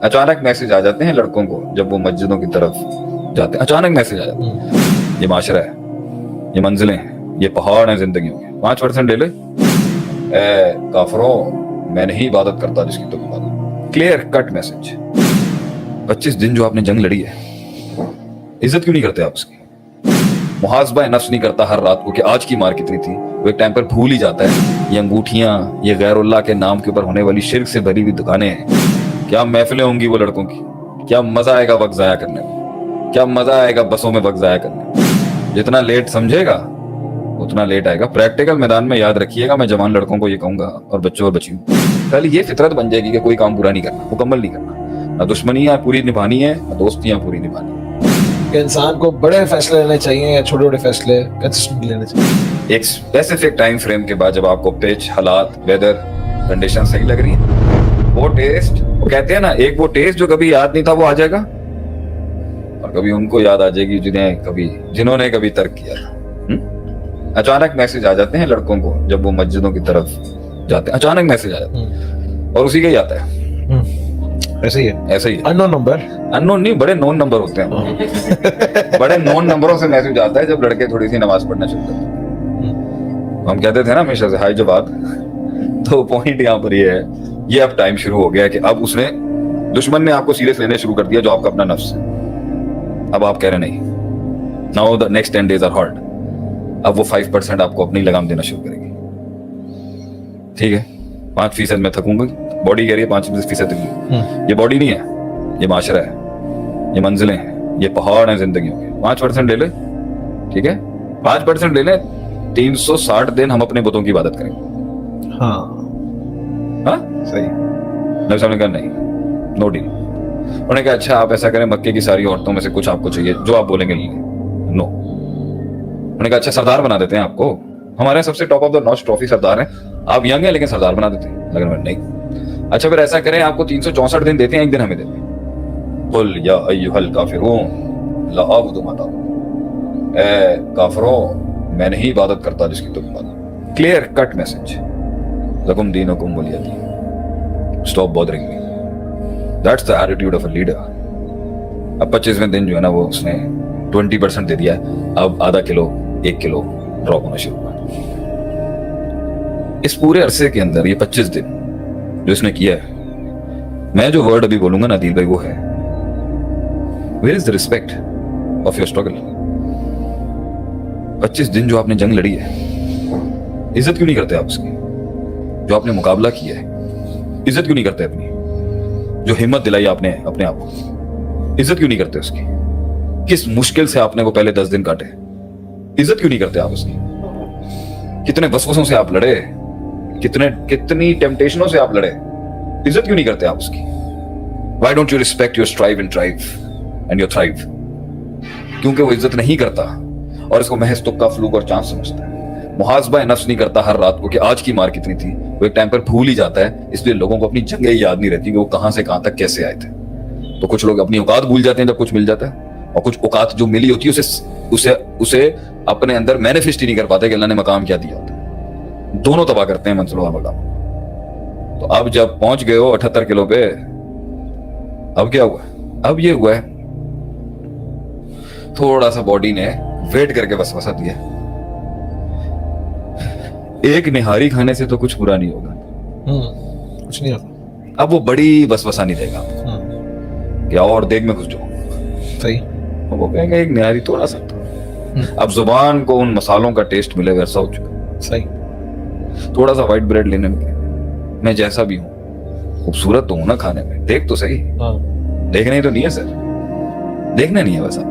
अचानक मैसेज आ जाते हैं लड़कों को जब वो मस्जिदों की तरफ जाते हैं, अचानक मैसेज आ जाते हैं। ये माशरा है, ये मंजिलें हैं, ये पहाड़ हैं जिंदगियों के। 5% ले ले। ए काफरों, मैं नहीं इबादत करता जिसकी तुम इबादत। Clear cut message. 25 दिन जो आपने जंग लड़ी है, इज्जत क्यों नहीं करते आप उसकी? मुहासबा नफ्स नहीं करता हर रात को कि आज की मार कितनी थी। वो एक टाइम पर भूल ही जाता है। ये अंगूठियां, ये गैरुल्लाह के नाम के ऊपर होने वाली शिर्क से भरी हुई दुकानें हैं। क्या महफिलें होंगी वो लड़कों की। क्या मजा आएगा वक्त जाया करने में, क्या मजा आएगा बसों में वक्त जाया करने में। जितना लेट समझेगा उतना लेट आएगा। प्रैक्टिकल मैदान में याद रखिएगा, मैं जवान लड़कों को ये कहूंगा और बच्चों और बच्चियों, कल ये फितरत बन जाएगी कि कोई काम बुरा नहीं करना, मुकम्मल नहीं करना। ना दुश्मनियां पूरी निभानी है, ना दोस्तियां पूरी निभानी है। कि इंसान को बड़े फैसले लेने चाहिए या छोटे छोटे फैसले कंसिस्टेंटली लेने चाहिए। एक स्पेसिफिक टाइम फ्रेम के बाद जब आपको पिच, हालात, वेदर कंडीशन सही लग रही है, वो टेस्ट, वो कहते हैं ना, एक वो टेस्ट जो कभी याद नहीं था वो आ जाएगा, और कभी उनको याद आ जाएगी जिन्होंने कभी तर्क किया था। अचानक मैसेज आ जाते हैं लड़कों को जब वो मस्जिदों की तरफ जाते हैं, अचानक मैसेज आ जाते हैं और उसी का ही आता है। ऐसे ही है, ऐसे ही है। अननोन नंबर, अननोन नहीं, बड़े नोन नंबर होते हैं। बड़े नोन नंबरों से मैसेज आता है जब लड़के थोड़ी सी नमाज पढ़ना शुरू करते हैं। हम कहते थे ना हमेशा से हाई जवाब। तो पॉइंट यहाँ पर ये है, ये अब टाइम शुरू हो गया कि अब उसने, दुश्मन ने आपको सीरियस लेने शुरू कर दिया जो आपका अपना नफ्स है। अब आप कह रहे नहीं, now the next 10 days are hard. अब वो 5% आपको अपनी लगाम देना शुरू करेगी। ठीक है, 5% में थकूंगा, बॉडी कह रही है 5% ये बॉडी नहीं है, ये माशरा है, ये मंजिलें हैं, ये पहाड़ हैं जिंदगियों के। 5% ले ले, ठीक है, 5% ले ले। 360 दिन हम अपने बुतों की इबादत करेंगे। हाँ हाँ सही। नबी साहब ने कहा नहीं, नो डील। उन्होंने कहा अच्छा आप ऐसा करें, मक्के की सारी औरतों में से कुछ आपको चाहिए, जो आप बोलेंगे नो। उन्होंने कहा अच्छा सरदार बना देते हैं आपको, हमारे सबसे top of the notch trophy सरदार है, आप यंग है लेकिन सरदार बना देते हैं। लेकिन नहीं, अच्छा फिर ऐसा करें, आपको 364 दिन देते हैं, एक दिन हमें देते हैं। कुल या अय्युहल काफिरून ला अअबुदु मा ताअबुदून। ए काफिरों, मैं नहीं इबादत करता जिसकी तुम इबादत। Clear cut message. लकुम दीनुकुम वलिय दीन। Stop bothering me. That's the attitude of a leader. अब 25वें दिन जो है ना, वो उसने 20% दे दिया है। अब आधा किलो, 1 किलो ड्रॉप होना शुरू हुआ। इस पूरे अरसे के अंदर ये 25 दिन जो इसने किया है, मैं जो वर्ड अभी बोलूंगा ना दिल भाई, वो है where is the respect of your struggle. 25 दिन जो आपने जंग लड़ी है, इज्जत क्यों नहीं करते आप उसकी? जो आपने मुकाबला किया है, इज्जत क्यों नहीं करते अपनी? जो हिम्मत दिलाई आपने अपने आप को, इज्जत क्यों नहीं करते उसकी? किस मुश्किल से आपने वो पहले 10 दिन काटे, इज्जत क्यों नहीं करते आप उसकी? कितने वसवसों से आप लड़े, कितनी टेम्पटेशनों से आप लड़े, इज्जत क्यों नहीं करते आप उसकी? Why don't you respect your strive and thrive and your thrive? क्योंकि वो इज्जत नहीं करता और इसको महज तुक्का, फ्लूक और चांस समझता है। मुहासबा नफ्स नहीं करता हर रात को कि आज की मार कितनी थी। वो एक टाइम पर भूल ही जाता है, इसलिए लोगों को अपनी जंगें याद नहीं रहती कि वो कहां से कहां तक कैसे आए थे। तो कुछ लोग अपनी औकात भूल जाते हैं जब कुछ मिल जाता है, और कुछ औकात जो मिली होती है उसे अपने अंदर मैनिफेस्ट ही नहीं कर पाते कि अल्लाह ने मकाम क्या दिया होता है। दोनों तबाह करते हैं मंजिल और मकाम। तो अब जब पहुंच गए हो 78 किलो पे, अब क्या हुआ? अब ये हुआ है थोड़ा सा बॉडी ने वेट करके वसवसा दिया, एक निहारी खाने से तो कुछ बुरा नहीं होगा। कुछ नहीं होता। अब वो बड़ी वसवसा नहीं देगा आपको क्या और देख में घुस जाओ। सही। वो कहेंगे एक निहारी थोड़ा सा। अब जुबान को उन मसालों का टेस्ट मिले, वैसा हो चुका। सही। थोड़ा सा व्हाइट ब्रेड लेने में, मैं जैसा भी हूँ खूबसूरत तो हूं ना खाने में, देख तो सही। देखना ही तो नहीं है सर, देखना नहीं है वैसा।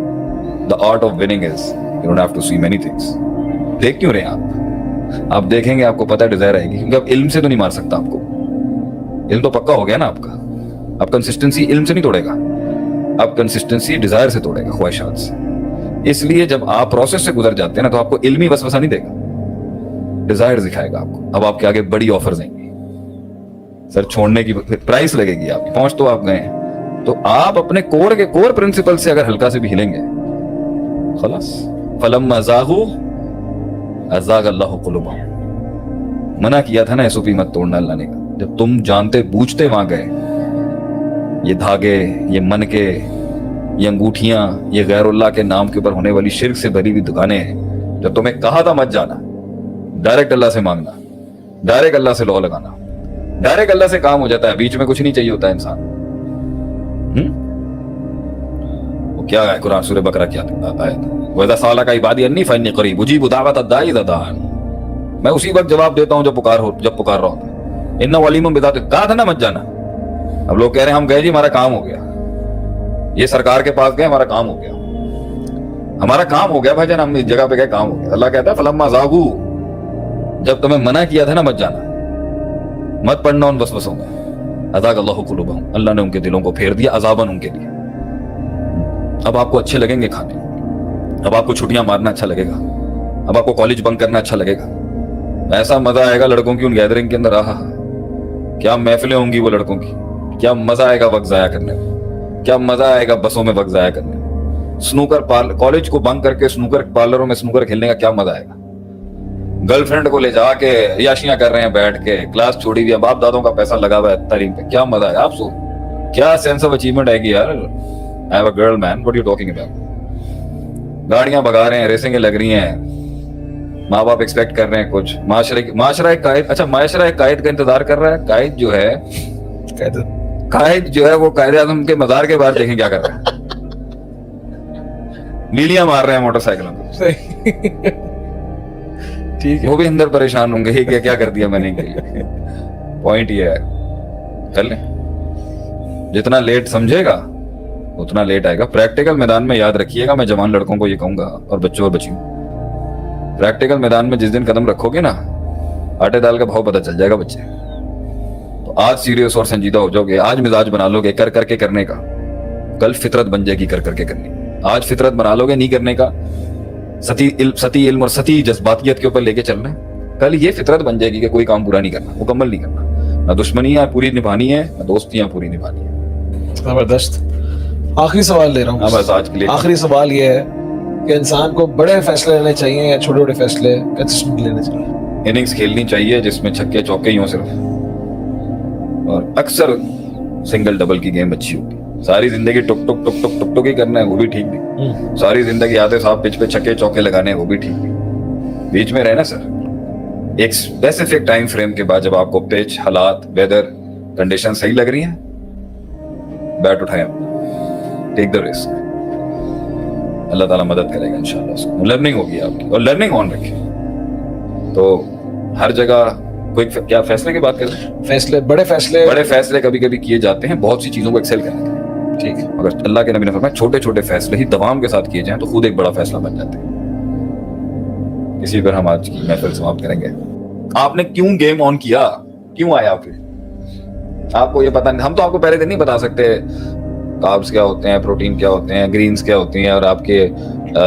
The art of winning is you don't have to see many things. देख क्यों रहे हैं आप देखेंगे, आपको पता डिजायर आएगी, क्योंकि अब इल्म से तो नहीं मार सकता आपको। इल्म तो पक्का हो गया ना आपका। अब कंसिस्टेंसी इल्म से नहीं तोड़ेगा, अब कंसिस्टेंसी डिजायर से तोड़ेगा, ख्वाहिशात से। इसलिए जब आप प्रोसेस से गुजर जाते हैं ना, तो आपको इल्मी वसवसा नहीं देगा, डिजायर दिखाएगा आपको। अब आपके आगे बड़ी ऑफर्स आएंगी सर, छोड़ने की प्राइस लगेगी आपकी। पहुंच तो आप गए हैं, तो आप अपने कोर प्रिंसिपल से अगर हल्का से भी हिलेंगे, खलास। फलम्मा ज़ागू अज़ाग़ अल्लाहु क़ुलूबहुम। मना किया था ना एसओपी मत तोड़ना अल्लाह ने। जब तुम जानते बूझते वहां गए, ये धागे, ये मन के, ये अंगूठियां, ये गैरुल्लाह के नाम के ऊपर होने वाली शिर्क से भरी हुई दुकानें हैं। जब तुम्हें कहा था मत जाना, डायरेक्ट अल्लाह से मांगना, डायरेक्ट अल्लाह से लौ लगाना, डायरेक्ट अल्लाह से काम हो जाता है, बीच में कुछ नहीं चाहिए होता इंसान। वो क्या है कुरान सूरह बकरा क्या आयत, वैदा साला का इबादी अन्नी फन्नी करीब उजीबु दावत अद्दाई इज़ा दाअन, मैं उसी वक्त जवाब देता हूं जब पुकार रहा होता। इन्ना वलीमुन बिदात, कहा था ना मत जाना। अब लोग कह रहे हैं हम गए जी हमारा काम हो गया, ये सरकार के पास गए हमारा काम हो गया, हमारा काम हो गया भाईजान, हम इस जगह पे गए काम हो गया। अल्लाह कहता है फलम्मा ज़ागू, जब तुम्हें मना किया था ना मत जाना, मत पढ़ना उन वसवसों में, अज़ाग़ अल्लाहु क़ुलूबहुम, अल्लाह ने उनके दिलों को फेर दिया अज़ाबन उनके लिए। अब आपको अच्छे लगेंगे खाने, अब आपको छुट्टियां मारना अच्छा लगेगा, अब आपको कॉलेज बंक करना अच्छा लगेगा, ऐसा मजा आएगा लड़कों की उन गैदरिंग के अंदर। आहा, क्या महफिलें होंगी वो लड़कों की, क्या मजा आएगा वक्त जाया करने में, क्या मजा आएगा बसों में वक्त जाया करने में। स्नूकर कॉलेज को बंक करके स्नूकर पार्लरों में स्नूकर खेलने का क्या मजा आएगा। गर्लफ्रेंड को ले जाके याशियां कर रहे हैं बैठ के, क्लास छोड़ी हुई है, बाप दादों का पैसा लगा हुआ है तालीम पे, क्या मजा है। आप सो क्या सेंस ऑफ अचीवमेंट आएगी यार। I have a girl man, what you talking about. गाड़ियां भगा रहे हैं, रेसिंगें लग रही हैं, माँ बाप एक्सपेक्ट कर रहे हैं कुछ। माशरा एक कायद, अच्छा माशरा एक कायद का इंतजार कर रहा है। कायद जो है वो कायदे आज़म के मजार के बाहर देखें क्या कर रहा है, नीलियां मार रहे हैं मोटरसाइकिलों को। ठीक है, वो भी अंदर परेशान होंगे, ये क्या क्या कर दिया मैंने। पॉइंट ये है, चल जितना लेट समझेगा उतना लेट आएगा। प्रैक्टिकल मैदान में याद रखिएगा, मैं जवान लड़कों को ये कहूंगा और बच्चों और बच्चियों, प्रैक्टिकल मैदान में जिस दिन कदम रखोगे ना, आटे दाल का भाव पता चल जाएगा बच्चे। तो आज सीरियस और संजीदा हो जाओगे, आज मिजाज बना लोगे कर करके करने का, कल फितरत बन जाएगी कर करके करने। आज फितरत बना लोगे नहीं करने का, सती इल्म और सती जज्बातियत के ऊपर लेके चलना है, कल ये फितरत बन जाएगी कि कोई काम पूरा नहीं करना, मुकम्मल नहीं करना। ना दुश्मनियां पूरी निभानी है, ना दोस्तियां पूरी निभानी है। जबरदस्त। आखिरी सवाल ले रहा हूँ, बस आज के लिए आखिरी सवाल ये है कि इंसान को बड़े फैसले लेने चाहिए या छोटे छोटे फैसले कंसिस्टेंट लेने चाहिए। इनिंग्स खेलनी चाहिए जिसमें छक्के चौके ही हो सिर्फ, और अक्सर सिंगल डबल की गेम अच्छी होती है। सारी जिंदगी टुक टुक टुक टुक टुक टुक ही करना है, वो भी ठीक नहीं। सारी जिंदगी आते साहब पिच पे छक्के चौके लगाने हैं, वो भी ठीक नहीं। बीच में रहना सर, एक स्पेसिफिक टाइम फ्रेम के बाद जब आपको पिच, हालात, वेदर कंडीशन सही लग रही हैं, बैट उठाएं, टेक द रिस्क, अल्लाह ताला मदद करेगा इंशाल्लाह। लर्निंग होगी आपकी, और लर्निंग ऑन रखिए। तो हर जगह कोई क्या फैसले की बात कर रहे हैं, फैसले, बड़े फैसले कभी कभी किए जाते हैं बहुत सी चीजों को एक्सेल करने के लिए। ठीक है, अगर अल्लाह के नबी ने फरमाया छोटे छोटे फैसले ही दवाम के साथ किए जाएं तो खुद एक बड़ा फैसला बन जाते हैं। इसी पर हम आज की महफिल समाप्त करेंगे। आपने क्यों गेम ऑन किया, क्यों आया फिर, आपको ये पता नहीं। हम तो आपको पहले दिन नहीं बता सकते कार्ब्स क्या होते हैं, प्रोटीन क्या होते हैं, ग्रीन्स क्या होती हैं, और आपके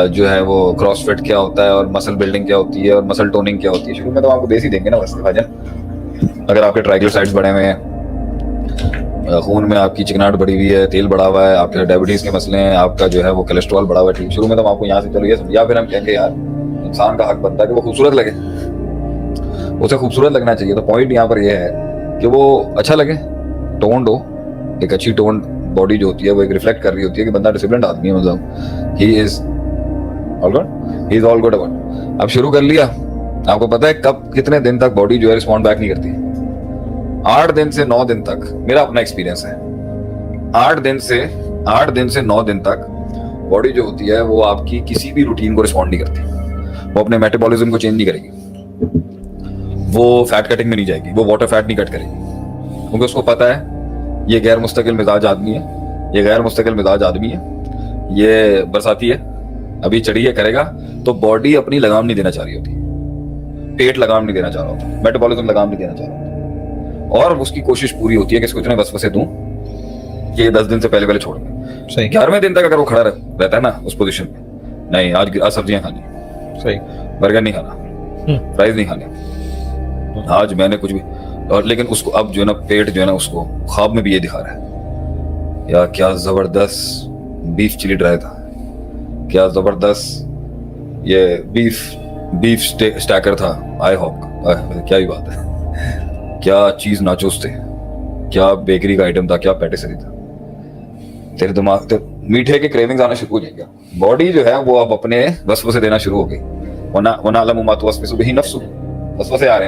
जो है वो क्रॉसफिट क्या होता है, और मसल बिल्डिंग क्या होती है, और मसल टोनिंग क्या होती है। शुरू में तो आपको बेस ही देंगे ना बस भाईजान। अगर आपके ट्राइग्लिसराइड्स बढ़े हुए हैं, खून में आपकी चिकनाहट बढ़ी हुई है, तेल बढ़ा हुआ है, आपके डायबिटीज के मसले हैं, आपका जो है वो कोलेस्ट्रॉल बढ़ा हुआ है, ठीक। शुरू में तो आपको यहाँ से चलो ये समझ, या फिर हम कहेंगे यार इंसान का हक बनता है कि वो खूबसूरत लगे, उसे खूबसूरत लगना चाहिए। तो पॉइंट यहाँ पर यह है कि वो अच्छा लगे, टोन्ड हो, एक अच्छी टोन्ड बॉडी जो होती है वो एक रिफ्लेक्ट कर रही होती है कि बंदा डिसिप्लिन्ड आदमी है, मतलब he is all good about. अब शुरू कर लिया, आपको पता है कब कितने दिन तक बॉडी जो है रिस्पॉन्ड बैक नहीं करती। 8 दिन से 9 दिन तक, मेरा अपना एक्सपीरियंस है, 8 दिन से 9 दिन तक बॉडी जो होती है वो आपकी किसी भी रूटीन को रिस्पॉन्ड नहीं करती। वो अपने मेटाबॉलिज्म को चेंज नहीं करेगी, वो फैट कटिंग में नहीं जाएगी, वो वाटर फैट नहीं कट करेगी, क्योंकि उसको पता है ये गैर मुस्तकिल मिजाज आदमी है, ये गैर मुस्तकिल मिजाज आदमी है, ये बरसाती है, अभी चढ़ी है करेगा। तो बॉडी अपनी लगाम नहीं देना चाह रही होती, पेट लगाम नहीं देना चाह रहा होता, मेटाबॉलिज्म लगाम नहीं देना चाह रहा होता, और उसकी कोशिश पूरी होती है कि इसको इतने वसवसे दूं कि ये 10 दिन से पहले छोड़ दें। सही। 11वें दिन तक अगर वो खड़ा रहता है ना उस पोजीशन में, नहीं आज सब्जियां खानी, सही, बर्गर नहीं खाना, फ्राइज नहीं खाने, आज मैंने कुछ भी, और लेकिन उसको अब जो है ना पेट जो है ना उसको ख्वाब में भी ये दिखा रहा है, या क्या जबरदस्त बीफ चिली ड्राई था, क्या जबरदस्त ये बीफ स्टैकर था, आई होप क्या ही बात है, क्या चीज नाचोस थे, क्या बेकरी का आइटम था, क्या पैटिसरी था। तेरे दिमाग ते मीठे के क्रेविंग्स आना शुरू हो जाएंगे। बॉडी जो है वो अब अपने वसवसे देना शुरू हो गई। वना वना अलम मा तुवस्विसु बिही नफ्सु, वसवसे आ रहे हैं।